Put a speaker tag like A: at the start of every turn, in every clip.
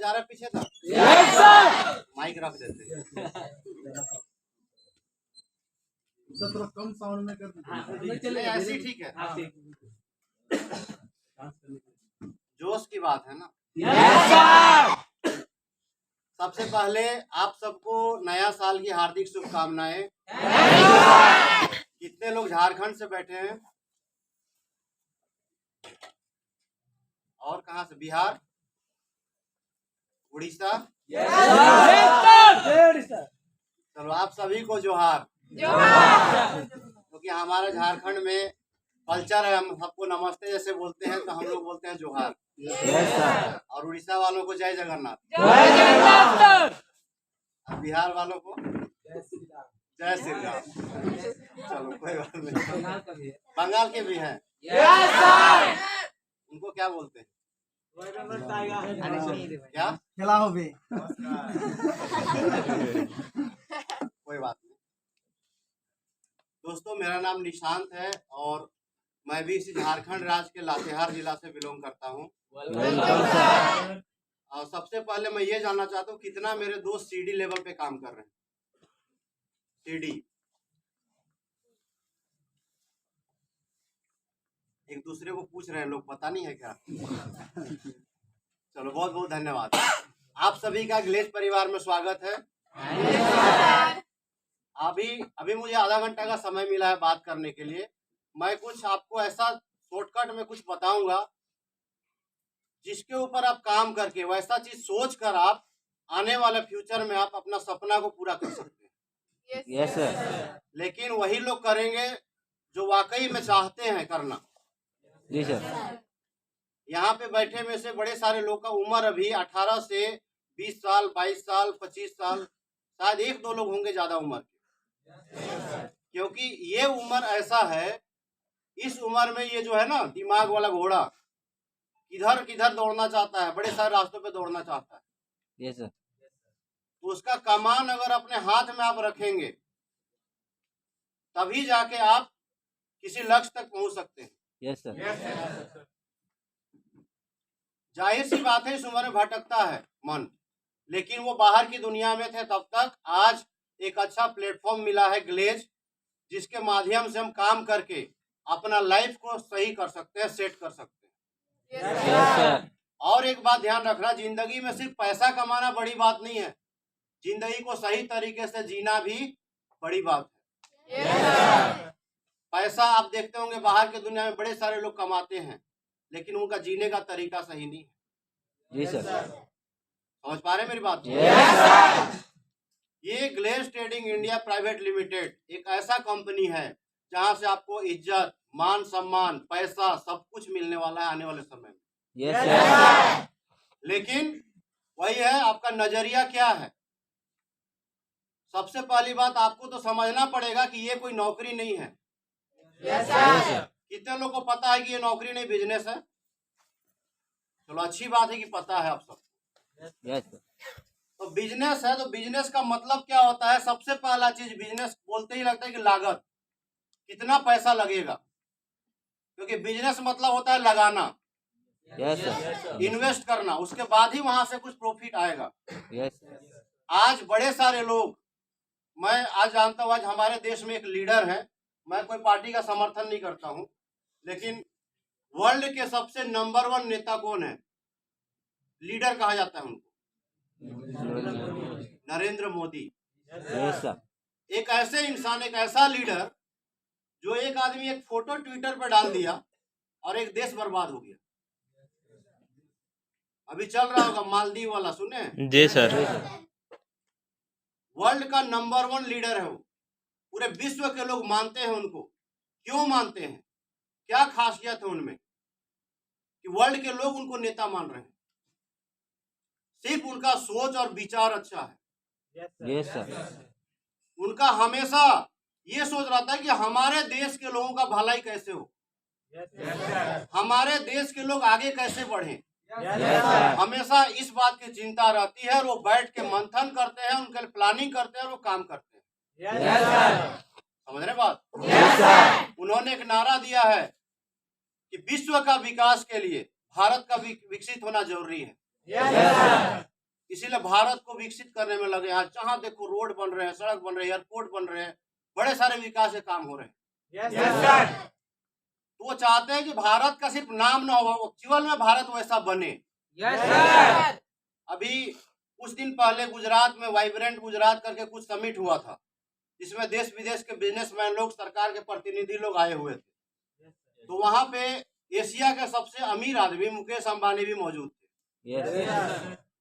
A: जा रहा है पीछे तक?
B: Yes sir.
A: माइक रख देते।
C: थोड़ा कम साउंड में कर दीजिए।
A: नहीं, ऐसे ही ठीक है। जोश की बात है ना।
B: Yes sir.
A: सबसे पहले आप सबको नया साल की हार्दिक शुभकामनाएं। कितने लोग झारखंड से बैठे हैं और कहां से? बिहार, उड़ीसा। चलो आप सभी को जोहार। क्योंकि हमारे झारखंड में कल्चर है, हम सबको नमस्ते जैसे बोलते हैं तो हम लोग बोलते हैं जोहार। और उड़ीसा वालों को जय जगन्नाथ। और बिहार वालों को जय श्री राम। चलो कोई बात नहीं। बंगाल के भी हैं, उनको क्या बोलते हैं? क्या
C: खिला हो भी।
A: कोई बात नहीं। दोस्तों, मेरा नाम निशांत है और मैं भी इसी झारखंड राज्य के लातेहार जिला से बिलोंग करता हूँ। और सबसे पहले मैं ये जानना चाहता हूँ कितना मेरे दोस्त सीडी लेवल पे काम कर रहे हैं। सीडी एक दूसरे को पूछ रहे हैं लोग, पता नहीं है क्या? चलो बहुत बहुत धन्यवाद। आप सभी का ग्लेज परिवार में स्वागत है। अभी मुझे आधा घंटा का समय मिला है बात करने के लिए। मैं कुछ आपको ऐसा शॉर्टकट में कुछ बताऊंगा जिसके ऊपर आप काम करके वैसा चीज सोच कर आप आने वाले फ्यूचर में आप अपना सपना को पूरा कर सकते हैं।
B: Yes sir.
A: लेकिन वही लोग करेंगे जो वाकई में चाहते हैं करना।
B: जी सर।
A: यहाँ पे बैठे में से बड़े सारे लोग का उम्र अभी 18 से 20 साल, 22 साल, 25 साल, शायद एक दो लोग होंगे ज्यादा उम्र के। क्योंकि ये उम्र ऐसा है, इस उम्र में ये जो है ना दिमाग वाला घोड़ा किधर किधर दौड़ना चाहता है, बड़े सारे रास्तों पे दौड़ना चाहता है।
B: Yes sir.
A: तो उसका कमान अगर अपने हाथ में आप रखेंगे तभी जाके आप किसी लक्ष्य तक पहुंच सकते हैं।
B: Yes sir.
A: जाहिर सी बात है इस उम्र में भटकता है मन, लेकिन वो बाहर की दुनिया में थे तब तक। आज एक अच्छा प्लेटफॉर्म मिला है ग्लेज, जिसके माध्यम से हम काम करके अपना लाइफ को सही कर सकते हैं, सेट कर सकते हैं।
B: Yes sir.
A: और एक बात ध्यान रखना, जिंदगी में सिर्फ पैसा कमाना बड़ी बात नहीं है, जिंदगी को सही तरीके से जीना भी बड़ी बात है। पैसा आप देखते होंगे बाहर की दुनिया में बड़े सारे लोग कमाते हैं, लेकिन उनका जीने का तरीका सही नहीं है।
B: जी सर।
A: समझ पा रहे मेरी बात? ये Glaze Trading India Private Limited एक ऐसा कंपनी है जहां से आपको इज्जत, मान सम्मान, पैसा सब कुछ मिलने वाला है आने वाले समय में।
B: Yes sir.
A: लेकिन वही है, आपका नजरिया क्या है। सबसे पहली बात आपको तो समझना पड़ेगा कि ये कोई नौकरी नहीं है। कितने लोगों को पता है कि ये नौकरी नहीं बिजनेस है? चलो अच्छी बात है कि पता है आप सब।
B: Yes sir.
A: तो बिजनेस है, तो बिजनेस का मतलब क्या होता है? सबसे पहला चीज बिजनेस बोलते ही लगता है कि लागत, कितना पैसा लगेगा, क्योंकि बिजनेस मतलब होता है लगाना,
B: यस सर।
A: इन्वेस्ट करना, उसके बाद ही वहां से कुछ प्रॉफिट आएगा।
B: यस।
A: आज बड़े सारे लोग, मैं आज जानता हूँ, आज हमारे देश में एक लीडर है, मैं कोई पार्टी का समर्थन नहीं करता हूँ, लेकिन वर्ल्ड के सबसे नंबर 1 नेता कौन है, लीडर कहा जाता है उनको? नरेंद्र मोदी।
B: Yes sir.
A: एक ऐसे इंसान, एक ऐसा लीडर जो एक आदमी एक फोटो ट्विटर पर डाल दिया और एक देश बर्बाद हो गया। अभी चल रहा होगा मालदीव वाला, सुने?
D: जी सर।
A: वर्ल्ड का नंबर 1 लीडर है वो, पूरे विश्व के लोग मानते हैं उनको। क्यों मानते हैं? क्या खासियत है उनमें कि वर्ल्ड के लोग उनको नेता मान रहे हैं? सिर्फ उनका सोच और विचार अच्छा है।
B: Yes sir.
A: उनका हमेशा ये सोच रहता है कि हमारे देश के लोगों का भलाई कैसे हो, हमारे देश के लोग आगे कैसे बढ़ें। हमेशा इस बात की चिंता रहती है और वो बैठ के मंथन करते हैं, उनके लिए प्लानिंग करते हैं और वो काम करते हैं। समझ रहे बात? उन्होंने एक नारा दिया है कि विश्व का विकास के लिए भारत का विकसित होना जरूरी है। इसीलिए भारत को विकसित करने में लगे। आज जहाँ देखो रोड बन रहे हैं, सड़क बन रहे हैं, एयरपोर्ट बन रहे हैं, बड़े सारे विकास के काम हो रहे हैं। तो वो चाहते हैं कि भारत का सिर्फ नाम ना हो, एक्चुअल में भारत वैसा बने। अभी कुछ दिन पहले गुजरात में वाइब्रेंट गुजरात करके कुछ समिट हुआ था, जिसमें देश विदेश के बिजनेसमैन लोग, सरकार के प्रतिनिधि लोग आए हुए थे। तो वहां पे एशिया के सबसे अमीर आदमी मुकेश अंबानी भी मौजूद थे।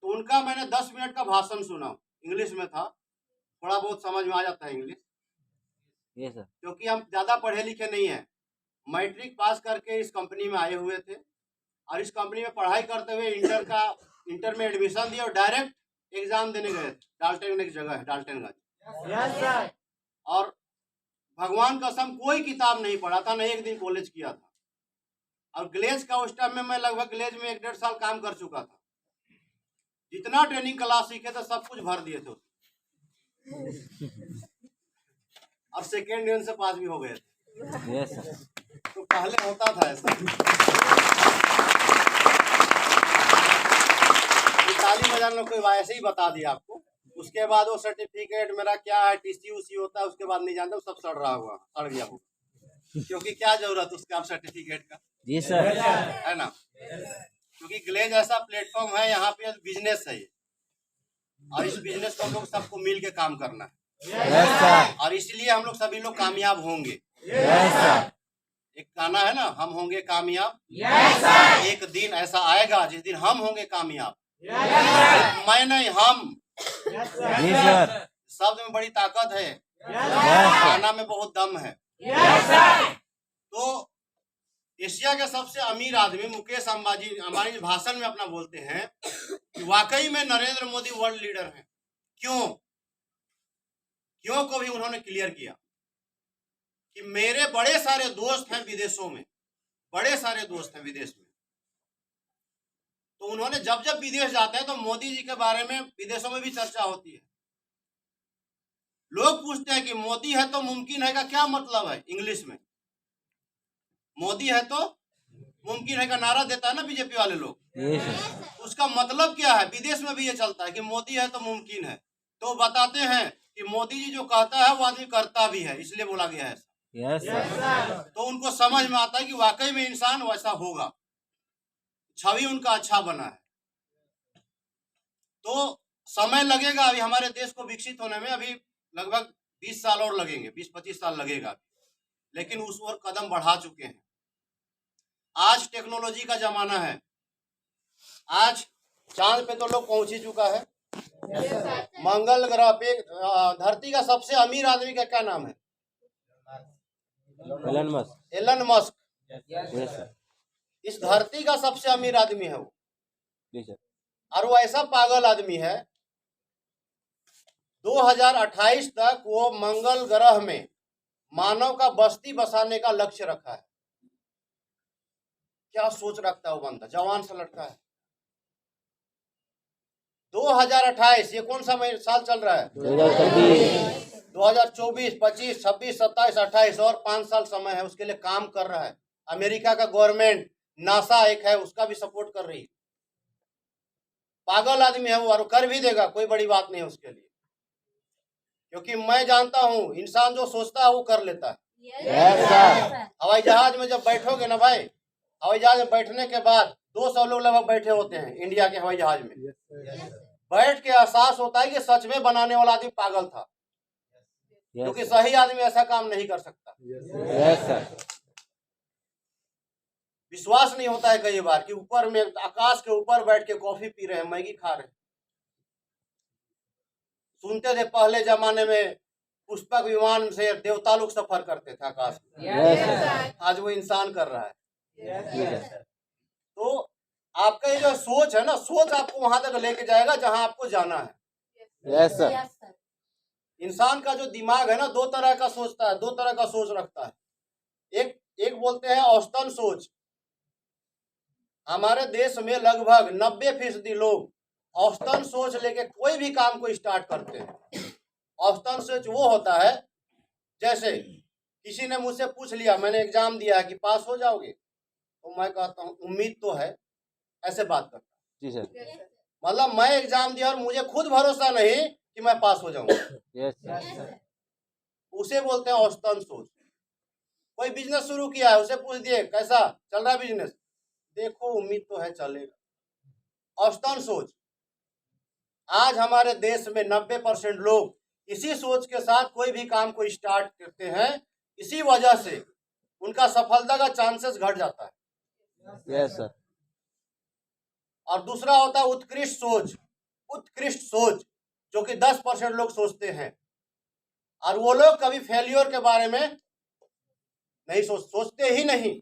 A: तो उनका मैंने 10 मिनट का भाषण सुना, इंग्लिश में था, थोड़ा बहुत समझ में आ जाता है इंग्लिश, क्योंकि हम ज्यादा पढ़े लिखे नहीं हैं। मैट्रिक पास करके इस कंपनी में आए हुए थे और इस कंपनी में पढ़ाई करते हुए इंटर में एडमिशन दिया और डायरेक्ट एग्जाम देने गए थे। डाल्टन एक जगह है, डाल्टनगंज। और भगवान कसम कोई किताब नहीं पढ़ा था, न एक दिन कॉलेज किया था। और ग्लेज का उस टाइम में मैं लगभग ग्लेज में 1-1.5 साल काम कर चुका था। जितना ट्रेनिंग क्लास सीखे थे सब कुछ भर दिए थे और सेकेंड डिवीजन से पास भी हो गए थे। तो पहले होता था ऐसा। ताली बजाने कोई ऐसे ही बता दिया आपको। उसके बाद वो सर्टिफिकेट मेरा क्या है, टीसी उसी होता है, उसके बाद नहीं जानते, सब सड़ गया होगा। क्योंकि क्या जरूरत उसका आप सर्टिफिकेट का,
B: जी सर,
A: है ना। क्योंकि ग्लेज ऐसा प्लेटफॉर्म है, यहाँ पे बिजनेस है ये, और इस बिजनेस को हम लोग सबको मिल के काम करना है। और इसलिए हम लोग सभी लोग कामयाब होंगे। एक गाना है ना, हम होंगे कामयाब, एक दिन ऐसा आएगा जिस दिन हम होंगे कामयाब। मैं नहीं, हम। शब्द में बड़ी ताकत है, गाना में बहुत दम है। तो एशिया के सबसे अमीर आदमी मुकेश अंबानी भाषण में अपना बोलते हैं कि वाकई में नरेंद्र मोदी वर्ल्ड लीडर हैं। क्यों को भी उन्होंने क्लियर किया कि मेरे बड़े सारे दोस्त हैं विदेशों में, बड़े सारे दोस्त हैं विदेश में। तो उन्होंने जब विदेश जाते हैं तो मोदी जी के बारे में विदेशों में भी चर्चा होती है। लोग पूछते हैं कि मोदी है तो मुमकिन है का क्या मतलब है। इंग्लिश में मोदी है तो मुमकिन है का नारा देता है ना बीजेपी वाले लोग। उसका मतलब क्या है, विदेश में भी ये चलता है कि मोदी है तो मुमकिन है। तो बताते हैं कि मोदी जी जो कहता है वो आदमी करता भी है, इसलिए बोला गया है ऐसा। तो उनको समझ में आता है कि वाकई में इंसान वैसा होगा, छवि उनका अच्छा बना है। तो समय लगेगा अभी हमारे देश को विकसित होने में, अभी लगभग 20 साल और लगेंगे, 20-25 साल लगेगा, लेकिन उस ओर कदम बढ़ा चुके हैं। आज टेक्नोलॉजी का जमाना है, आज चांद पे तो लोग पहुंच ही चुका है। मंगल ग्रह पे धरती का सबसे अमीर आदमी का क्या नाम है? Elon Musk. इस धरती का सबसे अमीर आदमी है वो। और वो ऐसा पागल आदमी है, 2028 तक वो मंगल ग्रह में मानव का बस्ती बसाने का लक्ष्य रखा है। क्या सोच रखता है वो बंदा, जवान सा लड़का है। 2028 ये कौन सा साल चल रहा है? 2024, 25, 26, 27, 28 और 5 साल समय है, उसके लिए काम कर रहा है। अमेरिका का गवर्नमेंट, नासा एक है, उसका भी सपोर्ट कर रही है। पागल आदमी है वो, और कर भी देगा, कोई बड़ी बात नहीं है उसके लिए। क्योंकि मैं जानता हूं इंसान जो सोचता है वो कर लेता है। हवाई जहाज में जब बैठोगे ना भाई, हवाई जहाज में बैठने के बाद 200 लोग लगभग बैठे होते हैं इंडिया के हवाई जहाज में। बैठ के एहसास होता है कि सच में बनाने वाला आदमी पागल था, क्योंकि सही आदमी ऐसा काम नहीं कर सकता। विश्वास नहीं होता है कई बार कि ऊपर में आकाश के ऊपर बैठ के कॉफी पी रहे हैं, मैगी खा रहे हैं। सुनते थे पहले जमाने में पुष्पक विमान से देवता लोग सफर करते थे आकाश में, आज वो इंसान कर रहा है। तो आपका ये जो सोच है ना, सोच आपको वहां तक लेके जाएगा जहां आपको जाना है। इंसान का जो दिमाग है ना, 2 तरह का सोचता है, 2 तरह का सोच रखता है। एक बोलते हैं औसतन सोच। हमारे देश में लगभग 90% लोग औसतन सोच लेके कोई भी काम को स्टार्ट करते हैं। औसतन सोच वो होता है, जैसे किसी ने मुझसे पूछ लिया, मैंने एग्जाम दिया है कि पास हो जाओगे, तो मैं कहता हूँ उम्मीद तो है, ऐसे बात करता।
B: जी सर।
A: मतलब मैं एग्जाम दिया और मुझे खुद भरोसा नहीं कि मैं पास हो जाऊंगा,
B: यस सर,
A: उसे बोलते हैं औसतन सोच। कोई बिजनेस शुरू किया है, उसे पूछ दिए कैसा चल रहा है बिजनेस, देखो उम्मीद तो है चलेगा, औसतन सोच। आज हमारे देश में 90% लोग इसी सोच के साथ कोई भी काम को स्टार्ट करते हैं, इसी वजह से उनका सफलता का चांसेस घट जाता है।
B: यस सर,
A: और दूसरा होता है उत्कृष्ट सोच। उत्कृष्ट सोच जो कि 10% लोग सोचते हैं, और वो लोग कभी फेल्योर के बारे में नहीं सोचते ही नहीं।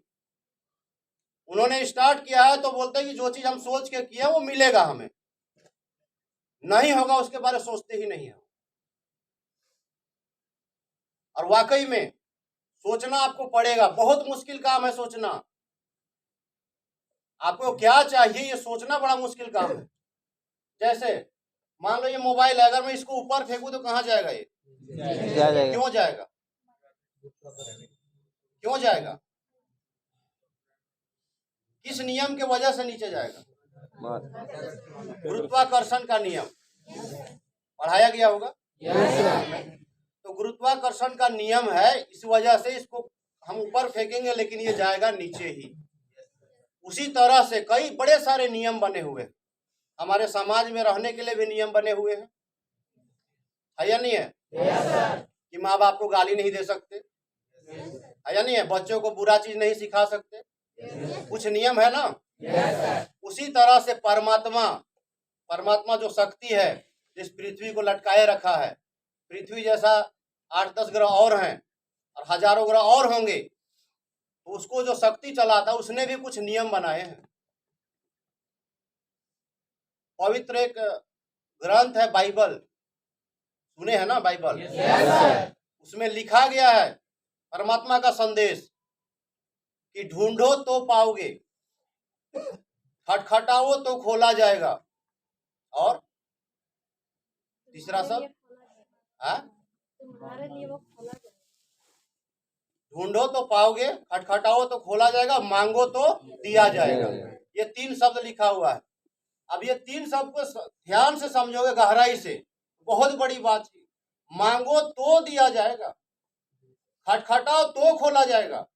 A: उन्होंने स्टार्ट किया है तो बोलते हैं कि जो चीज हम सोच के किया वो मिलेगा, हमें नहीं होगा उसके बारे में सोचते ही नहीं है। और वाकई में सोचना आपको पड़ेगा, बहुत मुश्किल काम है सोचना। आपको क्या चाहिए ये सोचना बड़ा मुश्किल काम है। जैसे मान लो ये मोबाइल है, अगर मैं इसको ऊपर फेंकूं तो कहाँ जाएगा ये?
B: क्या जाएगा?
A: क्यों जाएगा? क्यों जाएगा? किस नियम के वजह से नीचे जाएगा? गुरुत्वाकर्षण का नियम पढ़ाया गया होगा। तो गुरुत्वाकर्षण का नियम है, इस वजह से इसको हम ऊपर फेंकेंगे लेकिन ये जाएगा नीचे ही। उसी तरह से कई बड़े सारे नियम बने हुए हैं। हमारे समाज में रहने के लिए भी नियम बने हुए हैं, है या नहीं है? कि माँ बाप को गाली नहीं दे सकते, है या नहीं है? बच्चों को बुरा चीज नहीं सिखा सकते, कुछ नियम है ना। उसी तरह से परमात्मा जो शक्ति है, जिस पृथ्वी को लटकाए रखा है, पृथ्वी जैसा 8-10 ग्रह और हैं और हजारों ग्रह और होंगे, तो उसको जो शक्ति चलाता है उसने भी कुछ नियम बनाए हैं। पवित्र एक ग्रंथ है बाइबल, सुने हैं ना बाइबल? उसमें लिखा गया है परमात्मा का संदेश कि ढूंढो तो पाओगे, खटखटाओ तो खोला जाएगा, और तीसरा सब
D: तुम्हारे लिए वो खोला जाएगा।
A: ढूंढो तो पाओगे, खटखटाओ तो खोला जाएगा, मांगो तो दिया जाएगा। ये 3 शब्द लिखा हुआ है। अब ये 3 शब्द को ध्यान से समझोगे, गहराई से, बहुत बड़ी बात है। मांगो तो दिया जाएगा, खटखटाओ तो खोला जाएगा।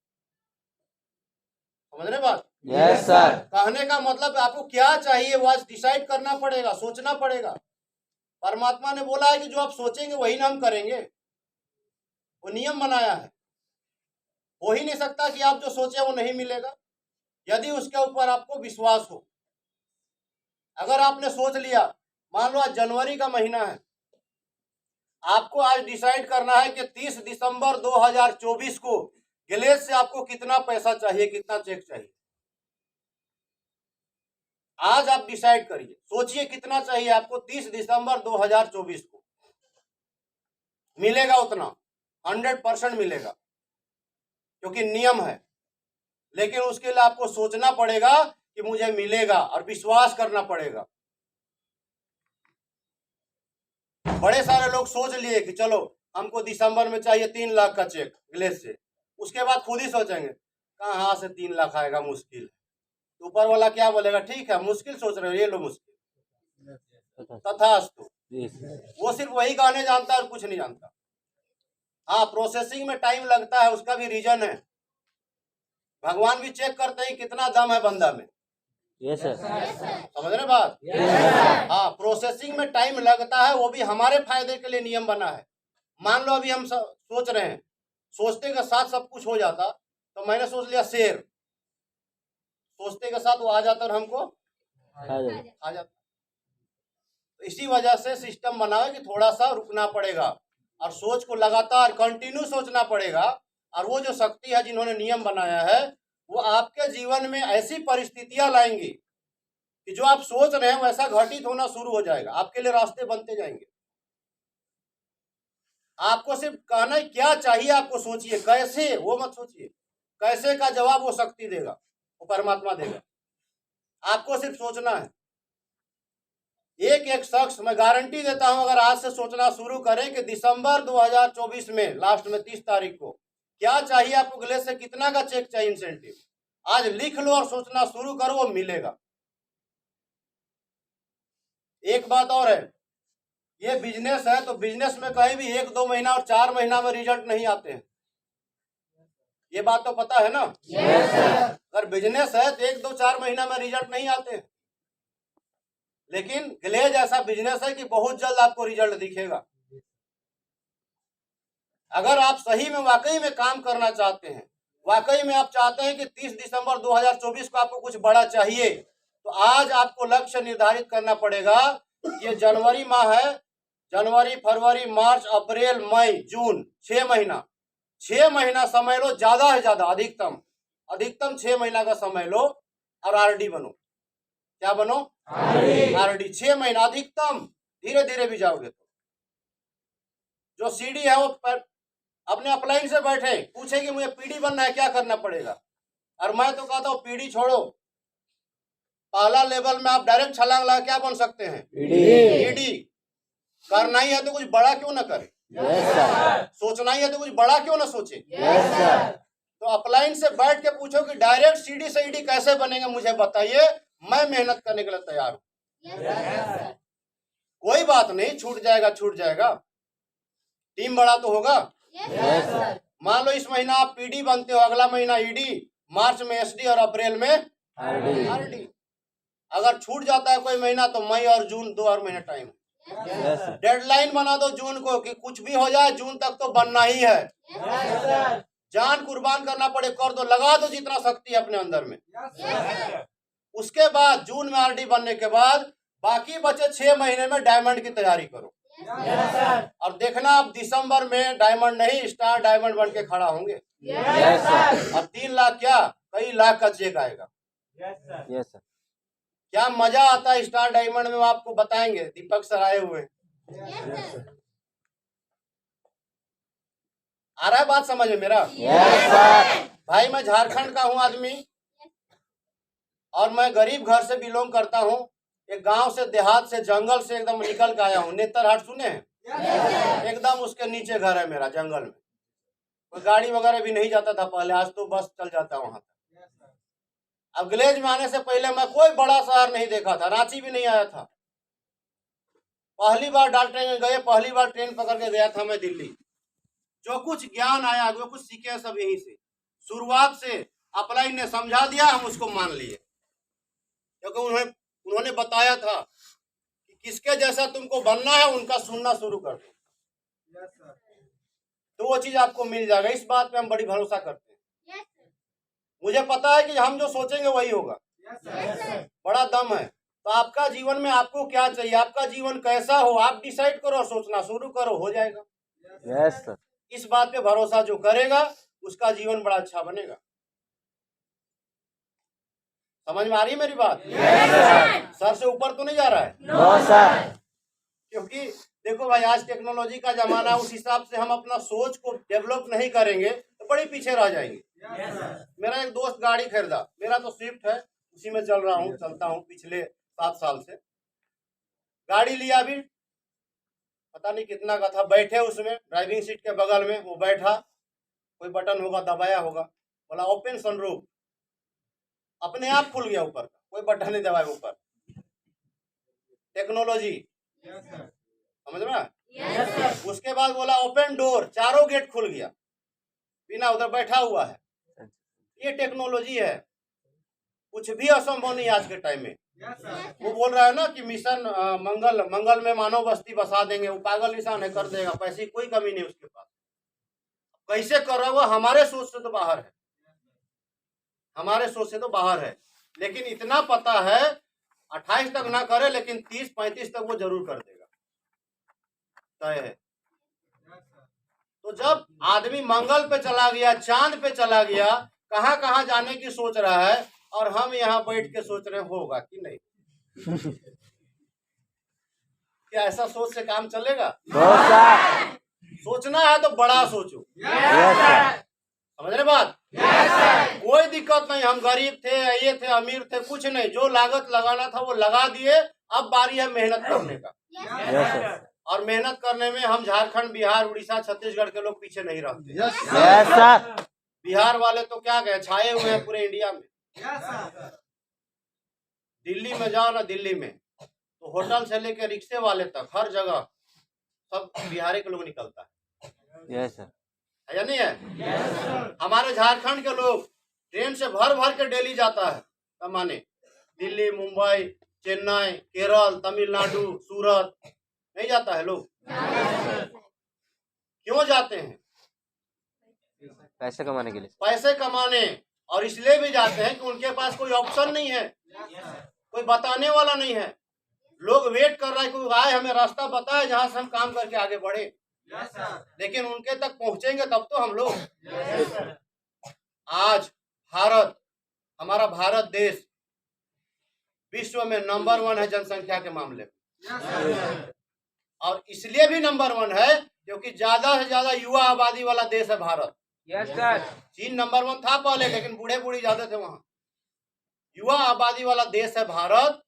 A: समझ रहे बात?
B: यस सर,
A: कहने का मतलब आपको क्या चाहिए वो आज डिसाइड करना पड़ेगा, सोचना पड़ेगा। परमात्मा ने बोला है कि जो आप सोचेंगे वही ना हम करेंगे, वो नियम बनाया है। हो ही नहीं सकता कि आप जो सोचे वो नहीं मिलेगा, यदि उसके ऊपर आपको विश्वास हो। अगर आपने सोच लिया, मान लो आज जनवरी का महीना है, आपको आज डिसाइड करना है कि 30 दिसंबर 2024 को गिलेस से आपको कितना पैसा चाहिए, कितना चेक चाहिए। आज आप डिसाइड करिए, सोचिए कितना चाहिए आपको 30 दिसंबर 2024 को। मिलेगा उतना, 100% मिलेगा, क्योंकि नियम है। लेकिन उसके लिए आपको सोचना पड़ेगा कि मुझे मिलेगा, और विश्वास करना पड़ेगा। बड़े सारे लोग सोच लिए कि चलो हमको दिसंबर में चाहिए 3 लाख का चेक गिलेस से, उसके बाद खुद ही सोचेंगे कहाँ से 3 लाख आएगा, मुश्किल। ऊपर वाला क्या बोलेगा, ठीक है मुश्किल सोच रहे हो, ये लो मुश्किल, तथास्तु। वो सिर्फ वही गाने जानता है और कुछ नहीं जानता। हाँ, प्रोसेसिंग में टाइम लगता है, उसका भी रीजन है। भगवान भी चेक करते हैं कितना दम है बंदा में।
B: यस सर,
A: समझ रहे बात? हाँ, प्रोसेसिंग में टाइम लगता है, वो भी हमारे फायदे के लिए नियम बना है। मान लो अभी हम सोच रहे हैं, सोचते के साथ सब कुछ हो जाता, तो मैंने सोच लिया शेर, सोचते के साथ वो आ जाता और हमको आ जाता। तो इसी वजह से सिस्टम बना है कि थोड़ा सा रुकना पड़ेगा और सोच को लगातार कंटिन्यू सोचना पड़ेगा। और वो जो शक्ति है जिन्होंने नियम बनाया है, वो आपके जीवन में ऐसी परिस्थितियां लाएंगी कि जो आप सोच रहे हैं वैसा घटित होना शुरू हो जाएगा, आपके लिए रास्ते बनते जाएंगे। आपको सिर्फ कहना है क्या चाहिए, आपको सोचिए कैसे, वो मत सोचिए कैसे का जवाब वो शक्ति देगा, वो परमात्मा देगा। आपको सिर्फ सोचना है। एक एक शख्स, मैं गारंटी देता हूं, अगर आज से सोचना शुरू करें कि दिसंबर 2024 में लास्ट में 30 तारीख को क्या चाहिए आपको, गिलेस से कितना का चेक चाहिए इंसेंटिव, आज लिख लो और सोचना शुरू करो, वो मिलेगा। एक बात और है, ये बिजनेस है तो बिजनेस में कहीं भी 1-2 महीना और 4 महीना में रिजल्ट नहीं आते हैं। ये बात तो पता है ना? अगर बिजनेस है तो 1-2-4 महीना में रिजल्ट नहीं आते हैं। लेकिन ग्लेज ऐसा बिजनेस है कि बहुत जल्द आपको रिजल्ट दिखेगा। अगर आप सही में वाकई में काम करना चाहते हैं, वाकई में आप चाहते हैं कि 30 दिसंबर 2024 को आपको कुछ बड़ा चाहिए, तो आज आपको लक्ष्य निर्धारित करना पड़ेगा। ये जनवरी माह है, जनवरी, फरवरी, मार्च, अप्रैल, मई, जून, 6 महीना, 6 महीना समय लो, ज्यादा है ज्यादा, अधिकतम 6 महीना का समय लो और आरडी बनो। क्या बनो? आरडी। 6 महीना अधिकतम, धीरे धीरे भी जाओगे तो। जो सीडी है वो अपने अपलाइन से बैठे, पूछे कि मुझे पीडी बनना है, क्या करना पड़ेगा? और मैं तो कहता हूँ पीडी छोड़ो, पहला लेवल में आप डायरेक्ट छलांग लगा क्या बन सकते हैं? पीडी। करना ही है तो कुछ बड़ा क्यों ना करे? सोचना ही है तो कुछ बड़ा क्यों ना सोचे? तो अपलाइन से बैठ के पूछो कि डायरेक्ट सीडी से ईडी कैसे बनेगा, मुझे बताइए, मैं मेहनत करने के लिए तैयार हूँ। कोई बात नहीं, छूट जाएगा। टीम बड़ा तो होगा। मान लो इस महीना आप पीडी बनते हो, अगला महीना ईडी, मार्च में एसडी और अप्रैल में आरडी। अगर छूट जाता है कोई महीना तो मई और जून 2 और महीने टाइम। डेडलाइन बना दो जून को कि कुछ भी हो जाए जून तक तो बनना ही है। जान कुर्बान करना पड़े कर दो, लगा दो जितना शक्ति है अपने अंदर में। उसके बाद जून में आरडी बनने के बाद बाकी बचे 6 महीने में डायमंड की तैयारी करो। और देखना आप दिसंबर में डायमंड नहीं, स्टार डायमंड बन के खड़ा होंगे। और 3 लाख क्या, कई लाख का चेक आएगा। क्या मजा आता है स्टार डायमंड में, आपको बताएंगे, दीपक सर आए हुए। आ रहा है बात समझ में मेरा? भाई मैं झारखंड का हूँ आदमी, और मैं गरीब घर से बिलोंग करता हूँ। एक गांव से, देहात से, जंगल से एकदम निकल के आया हूँ। नेतरहाट सुने हैं? एकदम उसके नीचे घर है मेरा, जंगल में। कोई गाड़ी वगैरह भी नहीं जाता था पहले, आज तो बस चल जाता है वहां तक। अब ग्लेज में आने से पहले मैं कोई बड़ा शहर नहीं देखा था, रांची भी नहीं आया था। पहली बार डाल्टनगंज गए, पहली बार ट्रेन पकड़ के गया था मैं दिल्ली। जो कुछ ज्ञान आया, जो कुछ सीखे सब यहीं से। शुरुआत से अपलाइन ने समझा दिया, हम उसको मान लिए, क्योंकि उन्होंने बताया था कि किसके जैसा तुमको बनना है, उनका सुनना शुरू कर दो, तो वो चीज आपको मिल जाएगा। इस बात पे हम बड़ी भरोसा करते हैं। मुझे पता है कि हम जो सोचेंगे वही होगा। बड़ा दम है। तो आपका जीवन में आपको क्या चाहिए, आपका जीवन कैसा हो, आप डिसाइड करो, सोचना शुरू करो, हो जाएगा। इस बात पे भरोसा जो करेगा उसका जीवन बड़ा अच्छा बनेगा। समझ में आ रही है मेरी बात? सर से ऊपर तो नहीं जा रहा है? No sir. क्योंकि देखो भाई, आज टेक्नोलॉजी का जमाना, उस हिसाब से हम अपना सोच को डेवलप नहीं करेंगे तो बड़ी पीछे रह जाएंगे। मेरा एक दोस्त गाड़ी खरीदा, मेरा तो स्विफ्ट है, उसी में चलता हूँ पिछले 7 साल से। गाड़ी लिया, भी पता नहीं कितना का था, बैठे उसमें ड्राइविंग सीट के बगल में, वो बैठा, कोई बटन होगा दबाया होगा, बोला ओपन सनरूफ, अपने आप खुल गया ऊपर, कोई बटन नहीं दबाया ऊपर। टेक्नोलॉजी, समझ में? उसके बाद बोला ओपन डोर, चारों गेट खुल गया, बिना उधर बैठा हुआ है। ये टेक्नोलॉजी है, कुछ भी असंभव नहीं आज के टाइम में। वो बोल रहा है ना कि मिशन मंगल में मानव बस्ती बसा देंगे, वो पागल इंसान है, कर देगा, पैसे कोई कमी नहीं उसके पास। कैसे कर रहा है वो हमारे सोच से तो बाहर है, हमारे सोच से तो बाहर है। लेकिन इतना पता है 28 तक ना करे, लेकिन 30-35 तक वो जरूर कर देगा, तय है। तो जब आदमी मंगल पे चला गया, चांद पे चला गया, कहां कहां जाने की सोच रहा है, और हम यहाँ बैठ के सोच रहे होगा कि नहीं। क्या ऐसा सोच से काम चलेगा? सोचना है तो बड़ा सोचो। समझ रहे बात? कोई दिक्कत नहीं, हम गरीब थे, ये थे, अमीर थे, कुछ नहीं, जो लागत लगाना था वो लगा दिए। अब बारी है मेहनत करने का। और मेहनत करने में हम झारखंड, बिहार, उड़ीसा, छत्तीसगढ़ के लोग पीछे नहीं रहते। बिहार वाले तो क्या कहे, छाए हुए हैं पूरे इंडिया में। दिल्ली में जाओ ना, दिल्ली में तो होटल से लेकर रिक्शे वाले तक हर जगह सब बिहारी के लोग निकलता
B: यस सर,
A: है या नहीं है? हमारे झारखंड के लोग ट्रेन से भर भर के डेली जाता है कमाने, दिल्ली, मुंबई, चेन्नई, केरल, तमिलनाडु, सूरत, नहीं जाता है लोग? क्यों जाते हैं?
B: पैसे कमाने के लिए।
A: पैसे कमाने, और इसलिए भी जाते हैं कि उनके पास कोई ऑप्शन नहीं है, कोई बताने वाला नहीं है। लोग वेट कर रहा है कोई आए हमें रास्ता बताए जहां से हम काम करके आगे बढ़े, लेकिन उनके तक पहुंचेंगे तब तो हम लोग। आज भारत, हमारा भारत देश विश्व में नंबर 1 है जनसंख्या के मामले में, और इसलिए भी नंबर 1 है क्योंकि ज्यादा से ज्यादा युवा आबादी वाला देश है भारत। चीन नंबर 1 था पहले, लेकिन बूढ़े बूढ़ी ज्यादा थे वहां। युवा आबादी वाला देश है भारत,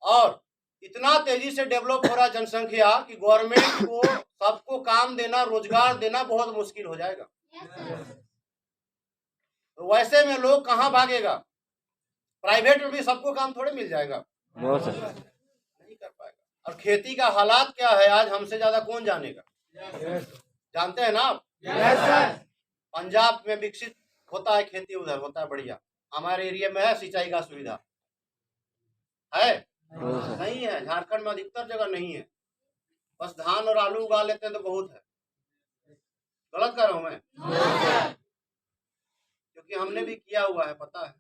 A: और इतना तेजी से डेवलप हो रहा है जनसंख्या कि गवर्नमेंट को सबको काम देना, रोजगार देना बहुत मुश्किल हो जाएगा। तो वैसे में लोग कहाँ भागेगा? प्राइवेट में भी सबको काम थोड़े मिल जाएगा,
B: नो सर,
A: नहीं कर पाएगा। और खेती का हालात क्या है आज हमसे ज्यादा कौन जानेगा? जानते हैं ना आप? पंजाब में विकसित होता है खेती, उधर होता है बढ़िया। हमारे एरिया में है सिंचाई का सुविधा है? नहीं है। झारखंड में अधिकतर जगह नहीं है, बस धान और आलू उगा लेते हैं तो बहुत है। गलत कर रहा हूं मैं? क्योंकि हमने भी किया हुआ है, पता है।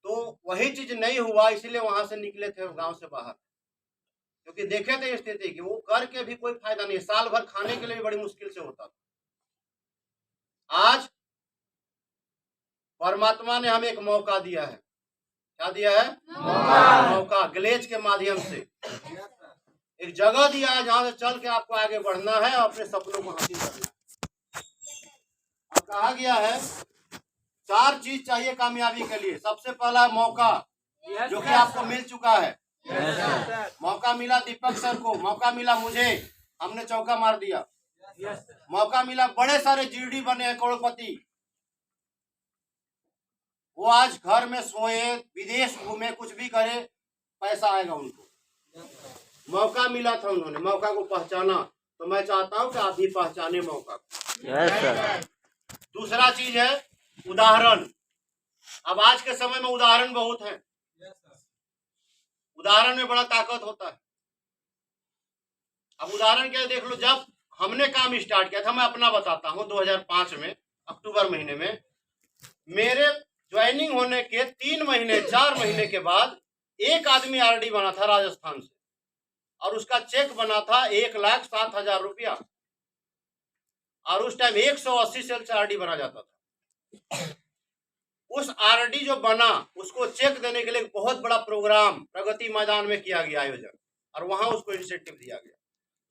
A: तो वही चीज नहीं हुआ, इसीलिए वहां से निकले थे गांव से बाहर, क्योंकि देखे थे स्थिति कि वो करके भी कोई फायदा नहीं, साल भर खाने के लिए भी बड़ी मुश्किल से होता था। आज परमात्मा ने हमें एक मौका दिया है। क्या दिया है? मौका। ग्लेज के माध्यम से एक जगह दिया है जहां से चल के आपको आगे बढ़ना है और अपने सपनों को हासिल करना है। और कहा गया है 4 चीज चाहिए कामयाबी के लिए। सबसे पहला मौका, जो कि आपको मिल चुका है। मौका मिला दीपक सर को, मौका मिला मुझे, हमने चौका मार दिया। मौका मिला बड़े सारे जीडी बने हैं करोड़पति, वो आज घर में सोए, विदेश घूमे, कुछ भी करे, पैसा आएगा उनको। मौका मिला था, उन्होंने मौका को पहचाना। तो मैं चाहता हूं कि आप भी पहचाने मौका को।
B: Yes sir.
A: दूसरा चीज है उदाहरण। अब आज के समय में उदाहरण बहुत है, उदाहरण में बड़ा ताकत होता है। अब उदाहरण क्या है, देख लो, जब हमने काम स्टार्ट किया था, मैं अपना बताता हूँ, 2005 में अक्टूबर महीने में मेरे ज्वाइनिंग होने के 3 महीने 4 महीने के बाद एक आदमी आरडी बना था राजस्थान से, और उसका चेक बना था 1,07,000 रुपया, और उस टाइम 180 सेल से आरडी बना जाता था। उस आरडी जो बना उसको चेक देने के लिए बहुत बड़ा प्रोग्राम प्रगति मैदान में किया गया आयोजन, और वहां उसको इंसेंटिव दिया गया।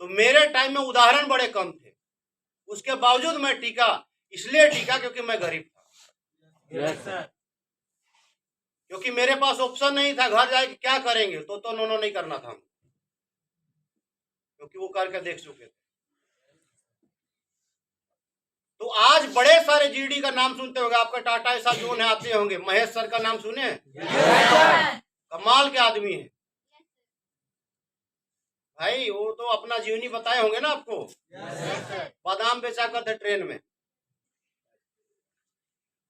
A: तो मेरे टाइम में उदाहरण बड़े कम थे, उसके बावजूद मैं टिका। इसलिए टिका क्योंकि मैं गरीब था।
B: Yes sir.
A: क्योंकि मेरे पास ऑप्शन नहीं था, घर जाके क्या करेंगे, तो उन्होंने नहीं करना था, क्योंकि वो करके देख चुके थे। तो आज बड़े सारे जीडी का नाम सुनते होंगे, आपका टाटा ऐसा जोन है, आते होंगे। महेश सर का नाम सुने? कमाल के आदमी है भाई, वो तो अपना जीवनी बताए होंगे ना आपको। बादाम बेचा करते ट्रेन में,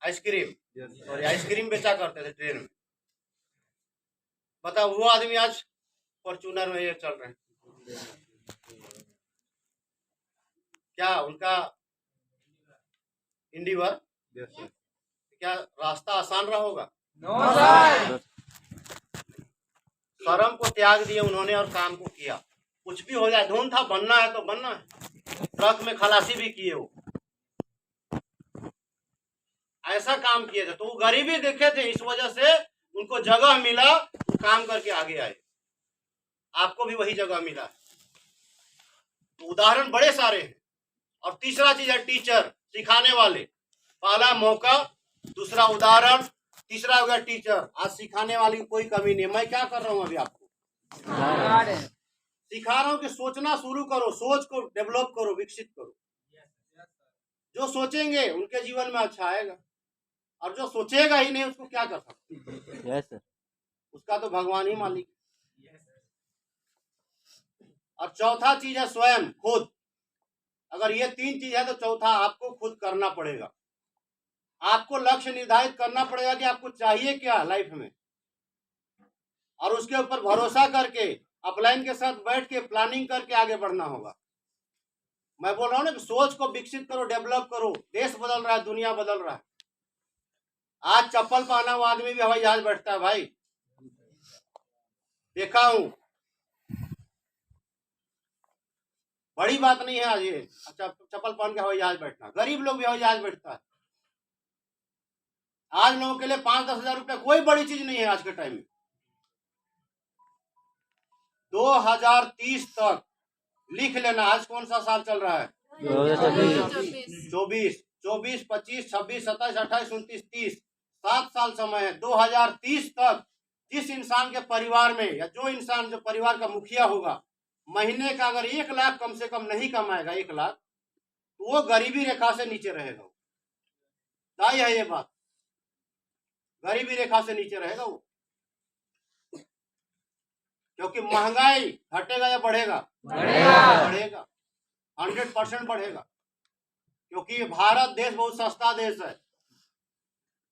A: आइसक्रीम बेचा करते थे ट्रेन में। बताओ, वो आदमी आज फॉर्चूनर में ये चल रहे हैं। क्या उनका इंडिवर? क्या रास्ता आसान रहा होगा? शर्म को त्याग दिया उन्होंने और काम को किया। कुछ भी हो जाए, धुन था, बनना है तो बनना है। ट्रक में खलासी भी किए वो, ऐसा काम किए थे। तो वो गरीबी देखे थे, इस वजह से उनको जगह मिला, काम करके आगे आए। आपको भी वही जगह मिला है। तो उदाहरण बड़े सारे हैं। और तीसरा चीज है टीचर, सिखाने वाले। पहला मौका, दूसरा उदाहरण, तीसरा हो गया टीचर। आज सिखाने वाली की कोई कमी नहीं है। मैं क्या कर रहा हूं अभी आपको? सिखा रहा हूं कि सोचना शुरू करो, सोच को डेवलप करो, विकसित करो। जो सोचेंगे उनके जीवन में अच्छा आएगा, और जो सोचेगा ही नहीं उसको क्या कर सकते?
B: Yes sir.
A: उसका तो भगवान ही मालिक। और चौथा चीज है स्वयं, खुद। अगर ये 3 चीज है तो चौथा आपको खुद करना पड़ेगा। आपको लक्ष्य निर्धारित करना पड़ेगा कि आपको चाहिए क्या लाइफ में, और उसके ऊपर भरोसा करके अपलाइन के साथ बैठ के प्लानिंग करके आगे बढ़ना होगा। मैं बोल रहा हूँ ना कि सोच को विकसित करो, डेवलप करो। देश बदल रहा है, दुनिया बदल रहा है। आज चप्पल पहना हुआ आदमी भी हवाई जहाज बैठता है भाई, देखा हूं। बड़ी बात नहीं है आज ये अच्छा चप्पल पहन के हवाई जहाज बैठना। गरीब लोग भी हवाई जहाज बैठता है। आज लोगों के लिए 5-10 हजार रुपये कोई बड़ी चीज नहीं है आज के टाइम में। 2030 तक लिख लेना। आज कौन सा साल चल रहा है? 24, 25, 26, 27, 28, 29, 30। 7 साल समय है। 2030 तक जिस इंसान के परिवार में या जो इंसान जो परिवार का मुखिया होगा, महीने का अगर 1 लाख कम से कम नहीं कमाएगा, 1 लाख, तो वो गरीबी रेखा से नीचे रहेगा। तय है ये बात, गरीबी रेखा से नीचे रहेगा वो। क्योंकि महंगाई घटेगा या बढ़ेगा? बढ़ेगा। 100% बढ़ेगा। क्योंकि भारत देश बहुत सस्ता देश है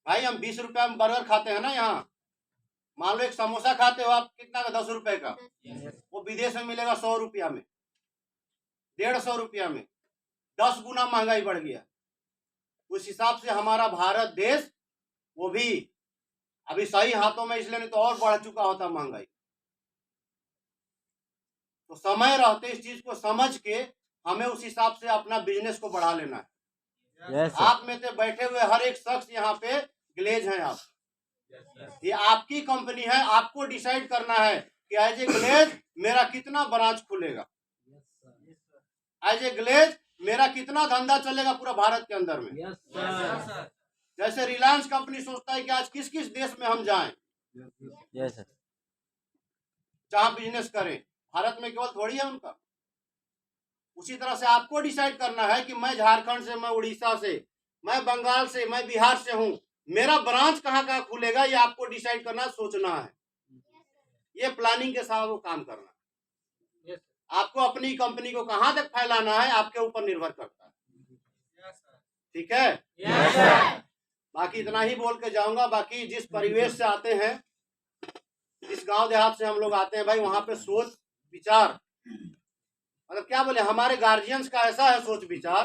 A: भाई। हम 20 रुपया में बर्गर खाते हैं ना यहाँ। मान लो एक समोसा खाते हो आप, कितना का? 10 रुपए का। वो विदेश में मिलेगा 100 रुपया में, 150 रुपया में। 10 गुना महंगाई बढ़ गया। उस हिसाब से हमारा भारत देश वो भी अभी सही हाथों में, इसलिए नहीं तो और बढ़ चुका होता महंगाई। तो समय रहते इस चीज को समझ के हमें उस हिसाब से अपना बिजनेस को बढ़ा लेना है। आप में से बैठे हुए हर एक शख्स यहाँ पे ग्लेज हैं आप। ये आपकी कंपनी है। आपको डिसाइड करना है कि एज ए ग्लेज मेरा कितना ब्रांच खुलेगा, एज ए ग्लेज मेरा कितना धंधा चलेगा पूरा भारत के अंदर में। जैसे रिलायंस कंपनी सोचता है कि आज किस किस देश में हम जाएं, जहां बिजनेस करें। भारत में केवल थोड़ी है उनका। उसी तरह से आपको डिसाइड करना है कि मैं झारखंड से, मैं उड़ीसा से, मैं बंगाल से, मैं बिहार से हूं, मेरा ब्रांच कहाँ कहाँ खुलेगा, ये आपको डिसाइड करना, सोचना है। ये प्लानिंग के साथ वो काम करना है। आपको अपनी कंपनी को कहाँ तक फैलाना है आपके ऊपर निर्भर करता है। ठीक है? बाकी इतना ही बोल के जाऊंगा। बाकी जिस परिवेश से आते हैं, जिस गांव देहात से हम लोग आते हैं भाई, वहां पे सोच विचार, मतलब क्या बोले, हमारे गार्जियंस का ऐसा है सोच विचार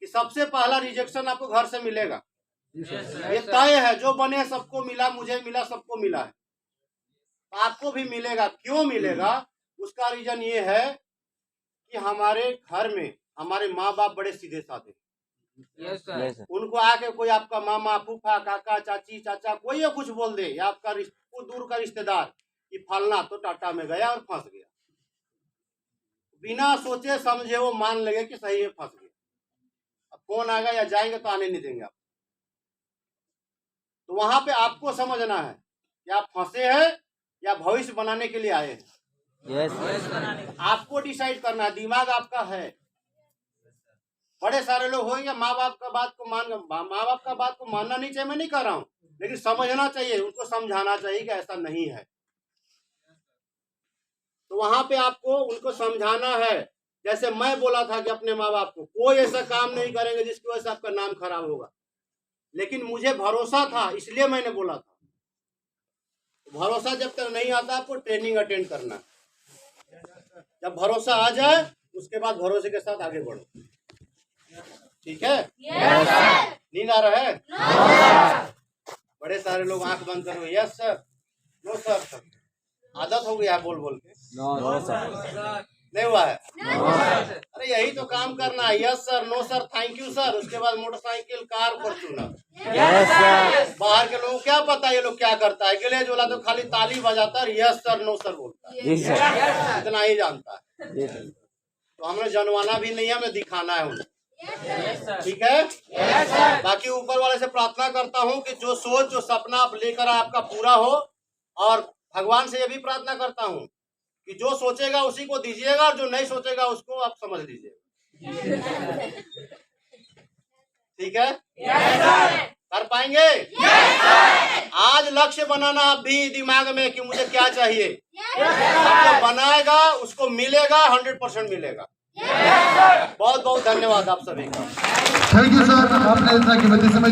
A: कि सबसे पहला रिजेक्शन आपको घर से मिलेगा। ये तय है। जो बने सबको मिला, मुझे मिला, सबको मिला है, आपको भी मिलेगा। क्यों मिलेगा? उसका रीजन ये है कि हमारे घर में हमारे माँ बाप बड़े सीधे साधे। उनको आके कोई आपका मामा, फूफा, काका, चाची, चाचा कोई कुछ बोल दे, या आपका दूर का रिश्तेदार कि फलना तो टाटा में गया और फंस गया, बिना सोचे समझे वो मान लगे कि सही है फंस गया। अब कौन आएगा या जाएंगे तो आने नहीं देंगे आप। तो वहां पे आपको समझना है कि आप फंसे हैं या भविष्य बनाने के लिए आए हैं। आपको डिसाइड करना है। दिमाग आपका है। बड़े सारे लोग होंगे माँ बाप का बात को माँ बाप का बात को मानना नहीं चाहिए, मैं नहीं कह रहा हूँ, लेकिन समझना चाहिए, उनको समझाना चाहिए कि ऐसा नहीं है। तो वहां पे आपको उनको समझाना है। जैसे मैं बोला था कि अपने माँ बाप को कोई ऐसा काम नहीं करेंगे जिसकी वजह से आपका नाम खराब होगा, लेकिन मुझे भरोसा था इसलिए मैंने बोला था। भरोसा जब तक नहीं आता आपको ट्रेनिंग अटेंड करना। जब भरोसा आ जाए उसके बाद भरोसे के साथ आगे बढ़ो। ठीक है? नींद आ रहा है? बड़े सारे लोग आंख बंद करो। Yes sir, no sir. आदत हो गया है बोल बोल के। नहीं हुआ है? अरे यही तो काम करना है। Yes sir, no sir, thank you sir. उसके बाद मोटरसाइकिल, कार, फॉर्च्यूनर। बाहर के लोगों क्या पता ये लोग क्या करता है। ग्लेज वाला तो खाली ताली बजाता है, यस सर, नो सर बोलता है, इतना ही जानता है। तो हमें जनवाना भी नहीं है, हमें दिखाना है उन्हें। ठीक है? बाकी ऊपर वाले से प्रार्थना करता हूँ कि जो सोच, जो सपना आप लेकर आपका पूरा हो, और भगवान से ये भी प्रार्थना करता हूँ कि जो सोचेगा उसी को दीजिएगा, और जो नहीं सोचेगा उसको आप समझ लीजिएगा। ठीक है? कर पाएंगे? आज लक्ष्य बनाना आप भी दिमाग में कि मुझे क्या चाहिए। जो बनाएगा उसको मिलेगा, 100% मिलेगा। बहुत बहुत धन्यवाद आप सभी का।
C: थैंक यू सर, आपने इतना कीमती समय